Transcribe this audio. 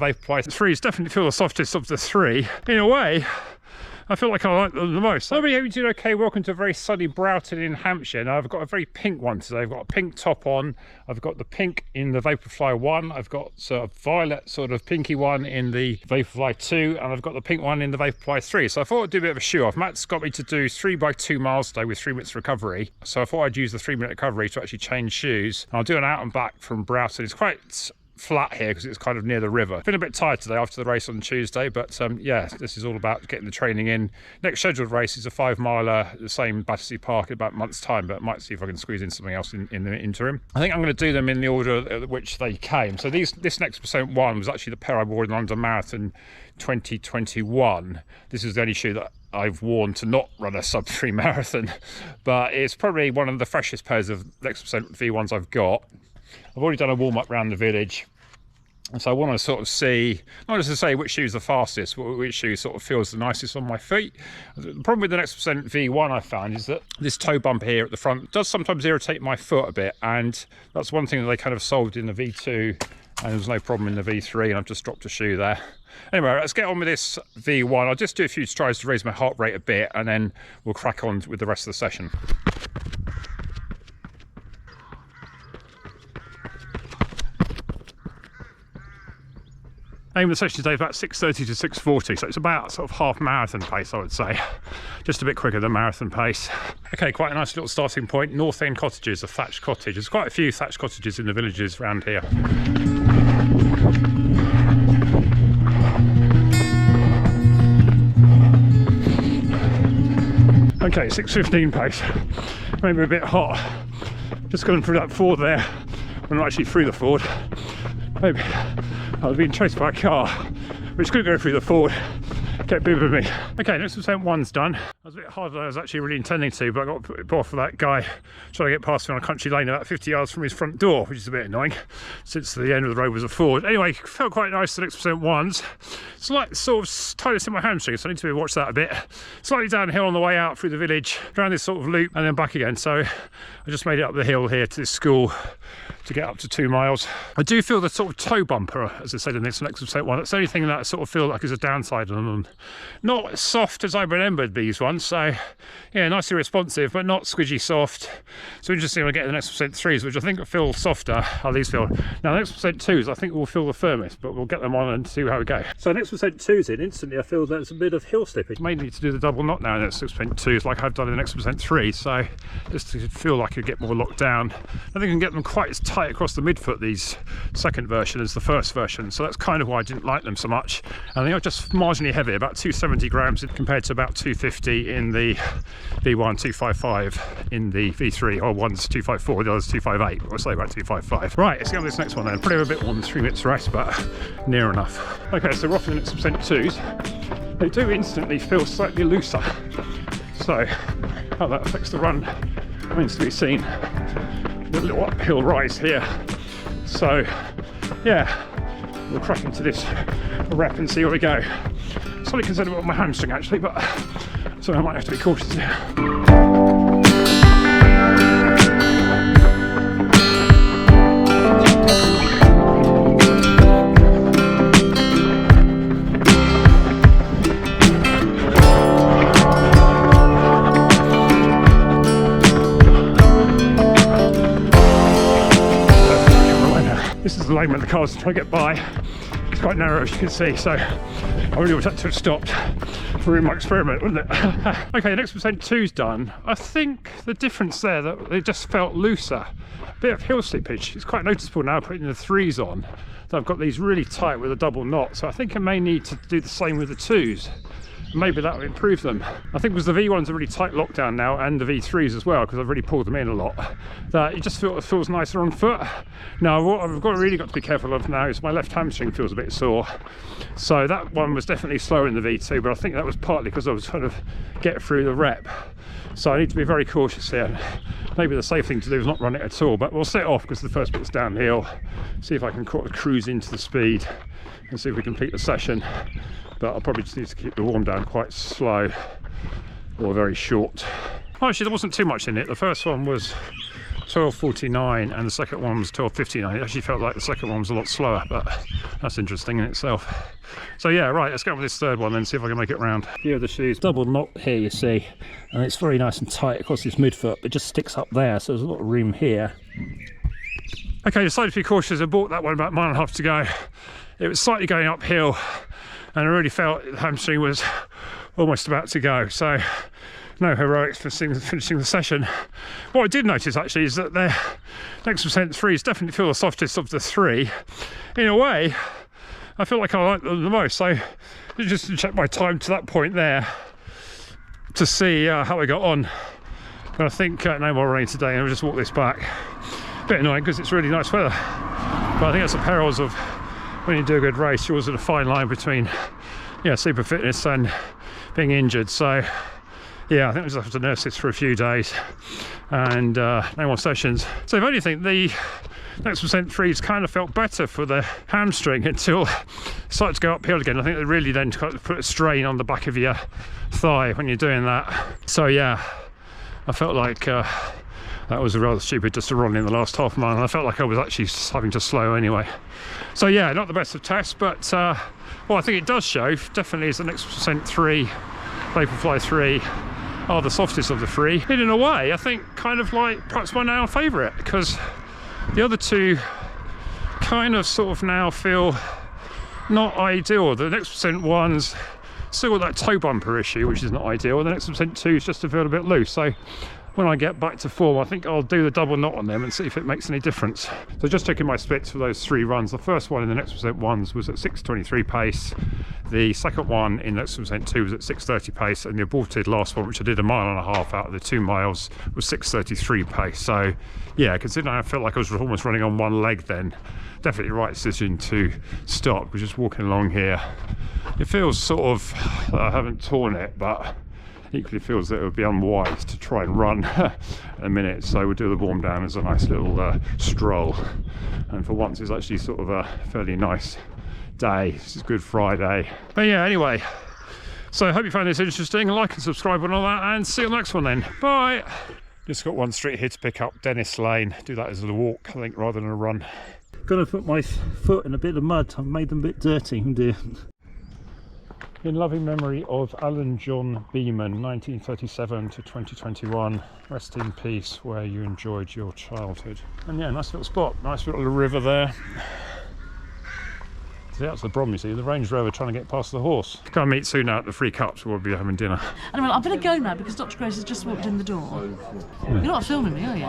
Vaporfly 3s definitely feel the softest of the three. In a way, I feel like I like them the most. Everybody, hope you're doing okay. Welcome to a very sunny Broughton in Hampshire. Now I've got a very pink one today. I've got a pink top on. I've got the pink in the Vaporfly 1. I've got a violet sort of pinky one in the Vaporfly 2. And I've got the pink one in the Vaporfly 3. So I thought I'd do a bit of a shoe off. Matt's got me to do 3x2 miles today with 3 minutes recovery. So I thought I'd use the 3 minute recovery to actually change shoes. And I'll do an out and back from Broughton. It's quite flat here because it's kind of near the river. Been a bit tired today after the race on Tuesday, but yeah, this is all about getting the training in. Next scheduled race is a 5 miler, the same Battersea Park in about a month's time, but I might see if I can squeeze in something else in the interim. I think I'm going to do them in the order at which they came. So this next percent one was actually the pair I wore in London Marathon 2021. This is the only shoe that I've worn to not run a sub 3 marathon, but it's probably one of the freshest pairs of next percent V1s I've got. I've already done a warm up around the village, and so I want to sort of see, not just to say which shoe's the fastest, but which shoe sort of feels the nicest on my feet. The problem with the next percent V1 I found is that this toe bump here at the front does sometimes irritate my foot a bit, and that's one thing that they kind of solved in the V2, and there was no problem in the V3, and I've just dropped a shoe there. Anyway, let's get on with this V1. I'll just do a few strides to raise my heart rate a bit, and then we'll crack on with the rest of the session. Aim of the session today is about 6:30 to 6:40, so it's about sort of half marathon pace, I would say. Just a bit quicker than marathon pace. Okay, quite a nice little starting point. North End Cottages, a thatched cottage. There's quite a few thatched cottages in the villages around here. Okay, 6:15 pace. Maybe a bit hot. Just going through that ford there. We're not actually through the ford. Maybe I was being chased by a car, which couldn't go through the ford, kept booping me. Okay, next percent one's done. I was a bit harder than I was actually really intending to, but I got put off for that guy trying to get past me on a country lane about 50 yards from his front door, which is a bit annoying since the end of the road was a ford. Anyway, felt quite nice the next percent ones. Slight sort of tightness in my hamstring, so I need to watch that a bit. Slightly downhill on the way out through the village, around this sort of loop, and then back again. So I just made it up the hill here to this school to get up to 2 miles. I do feel the sort of toe bumper, as I said in this next percent one. That's the only thing that I sort of feel like is a downside on them. Not as soft as I remembered these ones, so yeah, nicely responsive, but not squidgy soft. So interesting when I get the next percent 3s, which I think feel softer, how these feel. Now the next percent 2s I think will feel the firmest, but we'll get them on and see how we go. So next percent 2s in, instantly I feel there's a bit of hill slippage. Mainly to do the double knot now in the next percent 2s like I've done in the next percent 3, so just to feel like I get more locked down. I think I can get them quite as tight across the midfoot, these second version, as the first version, so that's kind of why I didn't like them so much. And they are just marginally heavy, about 270 grams compared to about 250 in the V1, 255 in the V3, or one's 254, the other's 258, or say about 255. Right, let's get on this next one then. Probably have a bit more than 3 minutes rest, but near enough. Okay, so we're off in the next percent 2s. They do instantly feel slightly looser, so how that affects the run remains to be seen. A little uphill rise here, so yeah, we'll crack into this rep and see where we go. Slightly concerned about my hamstring actually, but so I might have to be cautious here. This is the lane where the cars try to get by. It's quite narrow, as you can see, so I really would have to have stopped for my experiment, wouldn't it? Okay, next percent 2's done. I think the difference there, that they just felt looser. A bit of hill slippage. It's quite noticeable now putting the 3s on, that I've got these really tight with a double knot, so I think I may need to do the same with the 2s. Maybe that will improve them. I think because the V1's a really tight lockdown now, and the V3s as well, because I've really pulled them in a lot, that it just feels nicer on foot. Now what I've really got to be careful of now is my left hamstring feels a bit sore. So that one was definitely slower in the V2, but I think that was partly because I was trying to get through the rep. So I need to be very cautious here. Maybe the safe thing to do is not run it at all, but we'll set off because the first bit's downhill, see if I can cruise into the speed and see if we complete the session. But I'll probably just need to keep the warm down quite slow or very short. Actually, there wasn't too much in it. The first one was 12:49 and the second one was 12:59. It actually felt like the second one was a lot slower, but that's interesting in itself. So yeah, right, let's go with this third one then, see if I can make it round. View of the shoes. Double knot here, you see, and it's very nice and tight across this midfoot, but just sticks up there, so there's a lot of room here. Okay, decided to be cautious. I bought that one about a mile and a half to go. It was slightly going uphill, and I really felt the hamstring was almost about to go, so no heroics for finishing the session. What I did notice actually is that the Next Percent 3s definitely feel the softest of the three. In a way, I feel like I like them the most, so just to check my time to that point there to see how I got on. But I think no more rain today, and I'll just walk this back. Bit annoying because it's really nice weather, but I think that's the perils of when you do a good race. You're always at a fine line between super fitness and being injured. So yeah, I think we'll just have to nurse this for a few days and no more sessions. So if anything, the Next Percent 3s kind of felt better for the hamstring until it started to go uphill again. I think they really then kind of put a strain on the back of your thigh when you're doing that. So yeah, I felt like that was rather stupid just to run in the last half mile, and I felt like I was actually having to slow anyway. So yeah, not the best of tests, but what I think it does show definitely is the Next Percent 3, Vaporfly 3 are the softest of the three. And in a way, I think kind of like perhaps my now favourite, because the other two kind of sort of now feel not ideal. The Next Percent 1's still got that toe bumper issue, which is not ideal. The Next Percent 2's just to feel a bit loose. So when I get back to form, I think I'll do the double knot on them and see if it makes any difference. So just checking my splits for those 3 runs. The first one in the Next Percent 1s was at 6:23 pace. The second one in Next Percent 2 was at 6:30 pace, and the aborted last one, which I did a mile and a half out of the 2 miles, was 6:33 pace. So yeah, considering I felt like I was almost running on one leg then, definitely the right decision to stop. We're just walking along here. It feels sort of, I haven't torn it, but equally feels that it would be unwise to try and run in a minute, so we'll do the warm down as a nice little stroll. And for once it's actually sort of a fairly nice day. This is Good Friday. But yeah, anyway, so I hope you found this interesting. Like and subscribe and all that, and see you on the next one then. Bye. Just got one street here to pick up, Dennis Lane. Do that as a walk, I think, rather than a run. Gonna put my foot in a bit of mud. I've made them a bit dirty. Oh dear. In loving memory of Alan John Beeman, 1937 to 2021. Rest in peace where you enjoyed your childhood. And yeah, nice little spot, nice little river there. See, that's the problem, you see, the Range Rover trying to get past the horse. Go and meet soon now at the Free Cups, we'll be having dinner. Anyway, I better go now because Dr. Grace has just walked in the door. You're not filming me, are you?